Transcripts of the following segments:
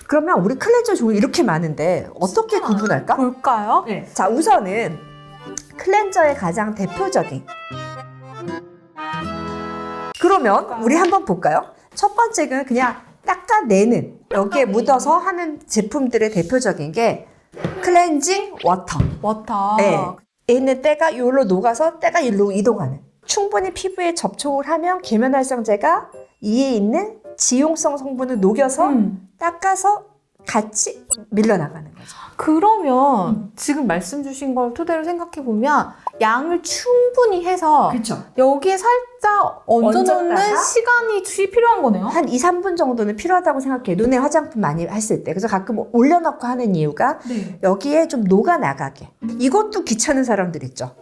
그러면 우리 클렌저 종류 이렇게 많은데 어떻게 구분할까? 볼까요? 네. 자, 우선은 클렌저의 가장 대표적인 그러면 우리 한번 볼까요? 첫 번째는 그냥 닦아내는 여기에 묻어서 하는 제품들의 대표적인 게 클렌징 워터. 워터. 네. 얘는 때가 요로 녹아서 때가 일로 이동하는. 충분히 피부에 접촉을 하면 계면활성제가 이에 있는 지용성 성분을 녹여서 닦아서 같이 밀려나가는 거죠. 그러면 지금 말씀 주신 걸 토대로 생각해 보면 양을 충분히 해서 그렇죠. 여기에 살짝 얹어놓는 얹었다가 시간이 필요한 거네요. 한 2, 3분 정도는 필요하다고 생각해요. 눈에 화장품 많이 했을 때. 그래서 가끔 올려놓고 하는 이유가 네. 여기에 좀 녹아나가게. 이것도 귀찮은 사람들 있죠.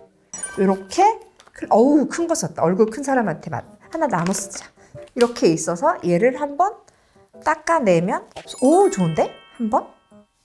이렇게 어우 큰 거 썼다. 얼굴 큰 사람한테 하나 나눠 쓰자. 이렇게 있어서 얘를 한번 닦아내면 오 좋은데? 한 번?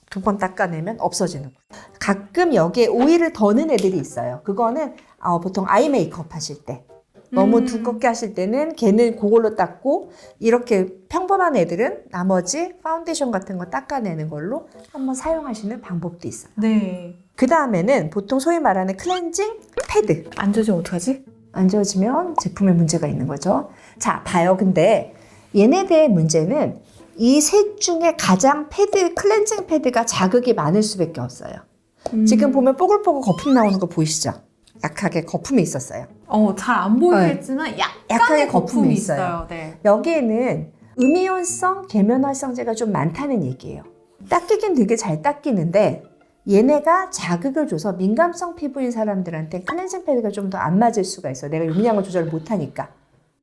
두 번 닦아내면 없어지는 거예요. 가끔 여기에 오일을 더는 애들이 있어요. 그거는 보통 아이 메이크업 하실 때 너무 두껍게 하실 때는 걔는 그걸로 닦고 이렇게 평범한 애들은 나머지 파운데이션 같은 거 닦아내는 걸로 한번 사용하시는 방법도 있어요. 네. 그 다음에는 보통 소위 말하는 클렌징 패드. 안 젖으면 어떡하지? 안 지워지면 제품에 문제가 있는 거죠. 자, 봐요. 근데 얘네들의 문제는 이 셋 중에 가장 클렌징 패드가 자극이 많을 수밖에 없어요. 지금 보면 뽀글뽀글 거품 나오는 거 보이시죠? 약하게 거품이 있었어요. 잘 안 보이겠지만 약간의 거품이 있어요. 네. 여기에는 음이온성 계면활성제가 좀 많다는 얘기예요. 닦이긴 되게 잘 닦이는데 얘네가 자극을 줘서 민감성 피부인 사람들한테 클렌징 패드가 좀 더 안 맞을 수가 있어요. 내가 용량을 조절 못하니까.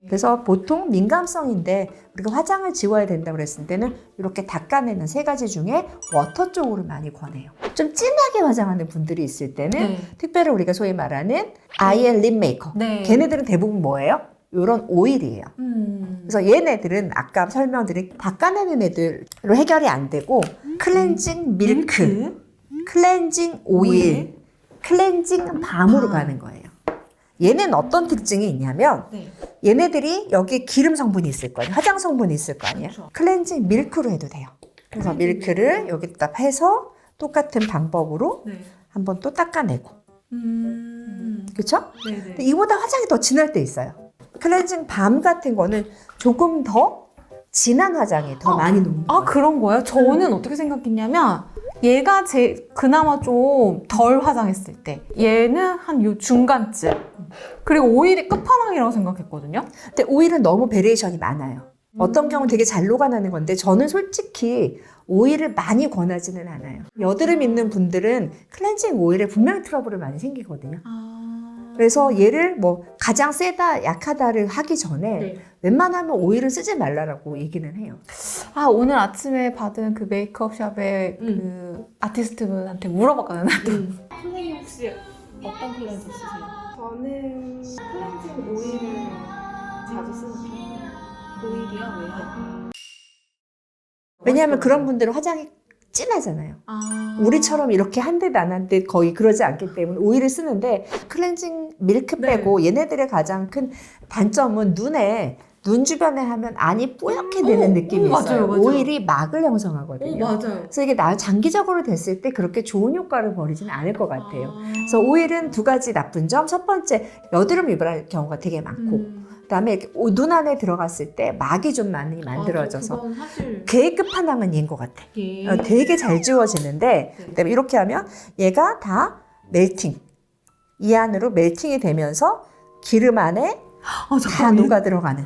그래서 보통 민감성인데 우리가 화장을 지워야 된다고 그랬을 때는 이렇게 닦아내는 세 가지 중에 워터 쪽으로 많이 권해요. 좀 진하게 화장하는 분들이 있을 때는 특별히 우리가 소위 말하는 아이앤 립 메이커. 네. 걔네들은 대부분 뭐예요? 이런 오일이에요. 그래서 얘네들은 아까 설명드린 닦아내는 애들로 해결이 안 되고 클렌징 밀크, 클렌징 오일, 클렌징 밤으로 가는 거예요. 얘는 어떤 특징이 있냐면 얘네들이 여기 기름 성분이 있을 거 아니에요. 화장 성분이 있을 거 아니에요. 그렇죠. 클렌징 밀크로 해도 돼요. 그래서 밀크를 여기다 해서 똑같은 방법으로 한번 또 닦아내고. 그렇죠? 근데 이보다 화장이 더 진할 때 있어요. 클렌징 밤 같은 거는 조금 더 진한 화장이 더 많이 녹는 거예요. 그런 거예요? 저는 어떻게 생각했냐면 얘가 그나마 좀 덜 화장했을 때 얘는 한 요 중간쯤 그리고 오일이 끝판왕이라고 생각했거든요. 근데 오일은 너무 베리에이션이 많아요. 어떤 경우는 되게 잘 녹아나는 건데 저는 솔직히 오일을 많이 권하지는 않아요. 여드름 있는 분들은 클렌징 오일에 분명히 트러블이 많이 생기거든요. 그래서 얘를 뭐 가장 세다 약하다를 하기 전에 웬만하면 오일을 쓰지 말라고 얘기는 해요. 오늘 아침에 받은 그 메이크업샵의 그 아티스트 분한테 물어봤거든요. 선생님 혹시 어떤 클렌저 쓰세요? 저는 클렌징 오일을 자주 쓰는 편이에요. 오일이요? 왜요? 왜냐하면 그런 분들은 화장이 진하잖아요. 우리처럼 이렇게 한 듯 안 한 듯 거의 그러지 않기 때문에 오일을 쓰는데 클렌징 밀크 빼고 얘네들의 가장 큰 단점은 눈 주변에 하면 안이 뿌옇게 되는 느낌이 있어요. 맞아요. 오일이 막을 형성하거든요. 맞아요. 그래서 이게 장기적으로 됐을 때 그렇게 좋은 효과를 벌이지는 않을 것 같아요. 그래서 오일은 두 가지 나쁜 점. 첫 번째, 여드름 유발할 경우가 되게 많고 그다음에 이렇게 눈 안에 들어갔을 때 막이 좀 많이 만들어져서 그건 사실 걔의 끝판왕은 얘인 것 같아. 되게 잘 지워지는데 그다음에 이렇게 하면 얘가 다 멜팅 이 안으로 멜팅이 되면서 기름 안에 다 녹아 들어가는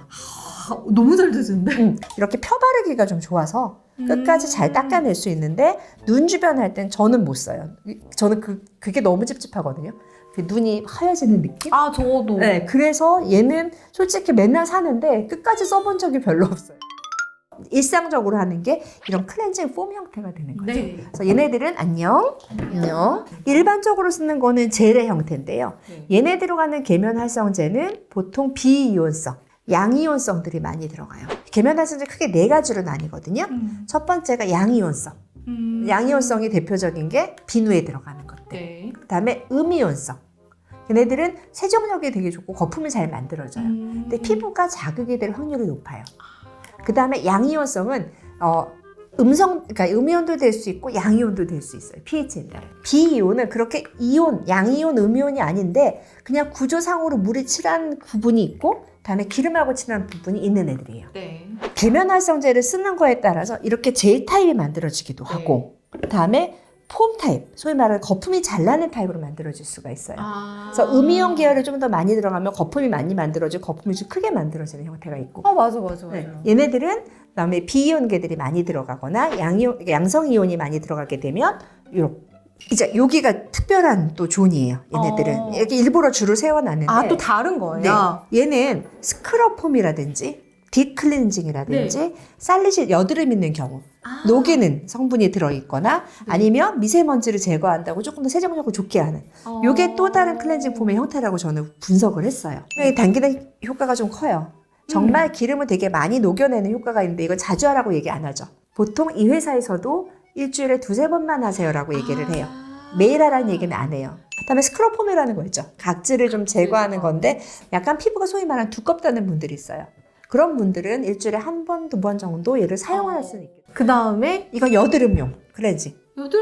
너무 잘 되시는데? 이렇게 펴바르기가 좀 좋아서 끝까지 잘 닦아낼 수 있는데 눈 주변 할 땐 저는 못 써요. 저는 그게 너무 찝찝하거든요. 눈이 하얘지는 느낌? 저도. 네, 그래서 얘는 솔직히 맨날 사는데 끝까지 써본 적이 별로 없어요. 일상적으로 하는 게 이런 클렌징 폼 형태가 되는 거죠. 그래서 얘네들은 안녕. 일반적으로 쓰는 거는 젤의 형태인데요. 얘네 들어가는 계면활성제는 보통 비이온성, 양이온성들이 많이 들어가요. 계면활성제 크게 네 가지로 나뉘거든요. 첫 번째가 양이온성. 양이온성이 대표적인 게 비누에 들어가는 것들. 그다음에 음이온성. 얘네들은 세정력이 되게 좋고 거품을 잘 만들어줘요. 근데 피부가 자극이 될 확률이 높아요. 그 다음에 양이온성은 그러니까 음이온도 될 수 있고 양이온도 될 수 있어요. pH에 따라. 비이온은 그렇게 이온, 양이온, 음이온이 아닌데 그냥 구조상으로 물이 칠한 부분이 있고 그다음에 기름하고 칠한 부분이 있는 애들이에요. 네. 계면활성제를 쓰는 거에 따라서 이렇게 J타입이 만들어지기도 하고 그다음에 폼 타입, 소위 말하는 거품이 잘 나는 타입으로 만들어질 수가 있어요. 그래서 음이온 계열이 좀 더 많이 들어가면 거품이 많이 만들어지고 거품이 좀 크게 만들어지는 형태가 있고 맞아. 네. 얘네들은 그다음에 비이온계들이 많이 들어가거나 양성이온이 많이 들어가게 되면 이제 여기가 특별한 또 존이에요. 얘네들은 이렇게 일부러 줄을 세워놨는데 또 다른 거예요? 네. 얘는 스크럽폼이라든지 딥클렌징이라든지 살리실 여드름 있는 경우 녹이는 성분이 들어있거나 아니면 미세먼지를 제거한다고 조금 더 세정력을 좋게 하는 이게 또 다른 클렌징 폼의 형태라고 저는 분석을 했어요. 당기는 효과가 좀 커요. 정말 기름을 되게 많이 녹여내는 효과가 있는데 이걸 자주 하라고 얘기 안 하죠. 보통 이 회사에서도 일주일에 2-3번만 하세요라고 얘기를 해요. 매일 하라는 얘기는 안 해요. 그다음에 스크럽폼이라는 거 있죠. 각질을 좀 제거하는 건데 약간 피부가 소위 말하는 두껍다는 분들이 있어요. 그런 분들은 일주일에 1번, 2번 정도 얘를 사용할 수는 있겠죠. 그 다음에 이건 여드름용 클렌징.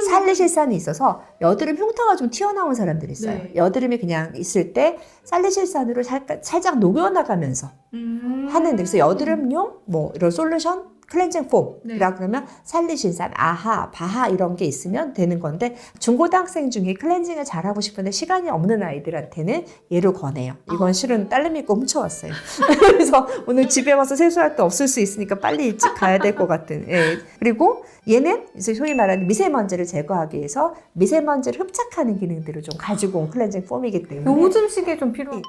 살리실산이 있어서 여드름 흉터가 좀 튀어나온 사람들이 있어요. 네. 여드름이 그냥 있을 때 살리실산으로 살짝 녹여나가면서 하는데 그래서 여드름용 뭐 이런 솔루션 클렌징 폼이라 그러면 살리실산, 아하, 바하 이런 게 있으면 되는 건데 중고등학생 중에 클렌징을 잘하고 싶은데 시간이 없는 아이들한테는 얘를 권해요. 이건 실은 딸내미 거 훔쳐왔어요. 그래서 오늘 집에 와서 세수할 때 없을 수 있으니까 빨리 일찍 가야 될 것 같은. 예. 그리고 얘는 이제 소위 말하는 미세먼지를 제거하기 위해서 미세먼지를 흡착하는 기능들을 좀 가지고 온 클렌징 폼이기 때문에 요즘 시기에 좀 필요해.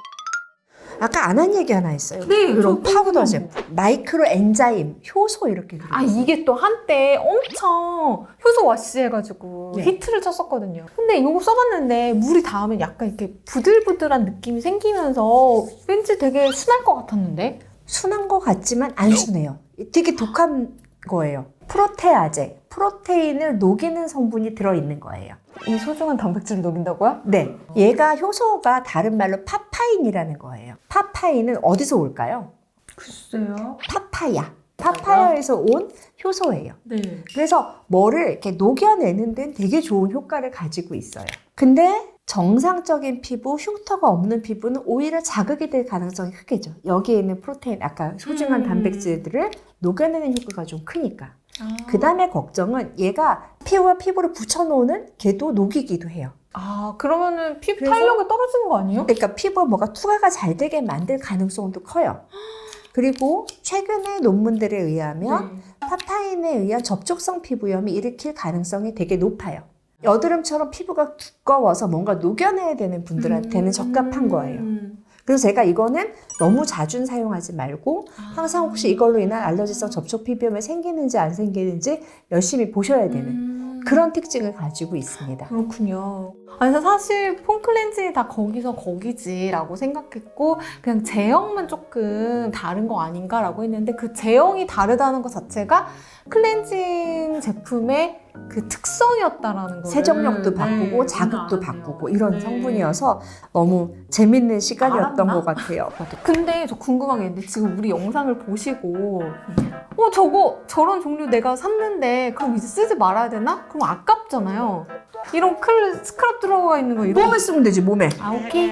아까 안 한 얘기 하나 있어요. 네, 이런 저 파우더 제품, 마이크로 엔자임, 효소 이렇게. 이게 또 한때 엄청 효소 와시 해가지고 네. 히트를 쳤었거든요. 근데 이거 써봤는데 물이 닿으면 약간 이렇게 부들부들한 느낌이 생기면서 왠지 되게 순할 것 같았는데? 순한 것 같지만 안 순해요. 되게 독한 거예요. 프로테아제, 프로테인을 녹이는 성분이 들어있는 거예요. 이 소중한 단백질을 녹인다고요? 네, 얘가 효소가 다른 말로 파파인이라는 거예요. 파파인은 어디서 올까요? 글쎄요. 파파야에서 온 효소예요. 네. 그래서 뭐를 이렇게 녹여내는 데는 되게 좋은 효과를 가지고 있어요. 근데 정상적인 피부, 흉터가 없는 피부는 오히려 자극이 될 가능성이 크겠죠. 여기에 있는 프로테인, 아까 소중한 단백질들을 녹여내는 효과가 좀 크니까. 그 다음에 걱정은 얘가 피부와 피부를 붙여놓는 걔도 녹이기도 해요. 그러면은 피부 그래서- 탄력이 떨어지는 거 아니에요? 그러니까 피부가 뭐가 투과가 잘 되게 만들 가능성도 커요. 그리고 최근의 논문들에 의하면 파파인에 의한 접촉성 피부염이 일으킬 가능성이 되게 높아요. 여드름처럼 피부가 두꺼워서 뭔가 녹여내야 되는 분들한테는 적합한 거예요. 그래서 제가 이거는 너무 자주 사용하지 말고 항상 혹시 이걸로 인한 알러지성 접촉 피부염이 생기는지 안 생기는지 열심히 보셔야 되는 그런 특징을 가지고 있습니다. 그렇군요. 그래서 사실 폼 클렌징이 다 거기서 거기지라고 생각했고 그냥 제형만 조금 다른 거 아닌가라고 했는데 그 제형이 다르다는 것 자체가 클렌징 제품의 그 특성이었다라는 거. 세정력도 바꾸고 자극도 바꾸고 이런 성분이어서 너무 재밌는 시간이었던 알았나? 것 같아요. 근데 저 궁금한 게 있는데 지금 우리 영상을 보시고 저런 종류 내가 샀는데 그럼 이제 쓰지 말아야 되나? 그럼 아깝잖아요. 이런 스크럽 들어가 있는 거 이런 몸에 쓰면 되지 몸에. 오케이.